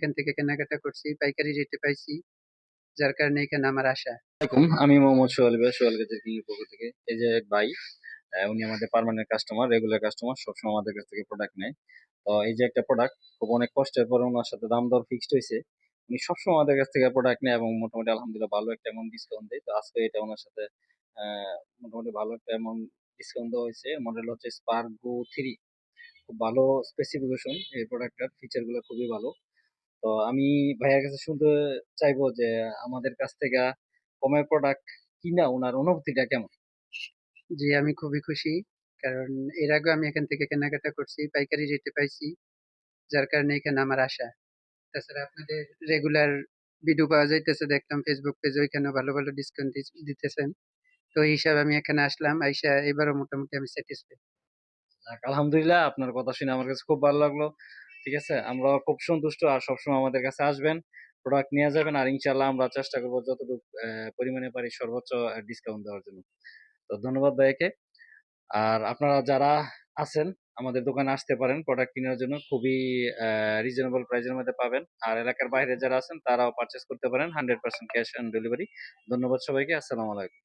এখান থেকে কেনাকাটা করছি, পাইকারি রেটে পাইছি। যার কারণে এখানে আমার আসা। আসসালামাইকুম, আমি মোহাম্মদ সোহেল ভাই, সোহেল গেজের কিং এর পক্ষ থেকে। এই যে এক ভাই, উনি আমাদের পার্মানেন্ট কাস্টমার, রেগুলার কাস্টমার, সবসময় আমাদের কাছ থেকে প্রোডাক্ট নেয়। তো এই যে একটা প্রোডাক্ট, খুব অনেক কষ্টের পরে ওনার সাথে দাম দর ফিক্সড হয়েছে। উনি সবসময় আমাদের কাছ থেকে প্রোডাক্ট নেয় এবং মোটামুটি আলহামদুলিল্লাহ ভালো একটা অ্যামাউন্ট ডিসকাউন্ট দেয়। তো আজকে এটা ওনার সাথে মোটামুটি ভালো একটা অ্যামাউন্ট ডিসকাউন্ট দেওয়া হয়েছে। মডেল হচ্ছে স্পার্গো 3। খুব ভালো স্পেসিফিকেশন, এই প্রোডাক্টটার ফিচার গুলো খুবই ভালো। তো আমি ভাইয়ার কাছে শুনতে চাইবো যে আমাদের কাছ থেকে কমের প্রোডাক্ট কিনা ওনার অনুভূতিটা কেমন। জি, আমি খুবই খুশি। কারণ এর আগেও আমি এখান থেকে কেনাকাটা করছি, পাইকারি রেটে পাইছি। যার কারণে এখানে আমার আসা। তাছাড়া আপনাদের রেগুলার ভিডিও পাওয়া যাইতেছে, দেখলাম ফেসবুক পেজে, ওইখানেও ভালো ভালো ডিসকাউন্ট দিতেছেন। তো এই হিসাবে আমি এখানে আসলাম, আইসা এবারও মোটামুটি আমি স্যাটিসফাই। যাক, আলহামদুলিল্লাহ, আপনার কথা শুনে আমার কাছে খুব ভালো লাগলো। ঠিক আছে, আমরা খুব সন্তুষ্ট। আর সবসময় আমাদের কাছে আসবেন, প্রোডাক্ট নিয়ে যাবেন, আর ইনশাল্লাহ আমরা চেষ্টা করবো যতটুকু পরিমাণে পারি সর্বোচ্চ ডিসকাউন্ট দেওয়ার জন্য। তো ধন্যবাদ ভাইয়াকে। আর আপনারা যারা আছেন, আমাদের দোকানে আসতে পারেন প্রোডাক্ট কেনার জন্য, খুবই রিজনেবল প্রাইসের মধ্যে পাবেন। আর এলাকার বাইরে যারা আছেন তারাও পারচেস করতে পারেন, 100% ক্যাশ অন ডেলিভারি। ধন্যবাদ সবাইকে, আসসালামু আলাইকুম।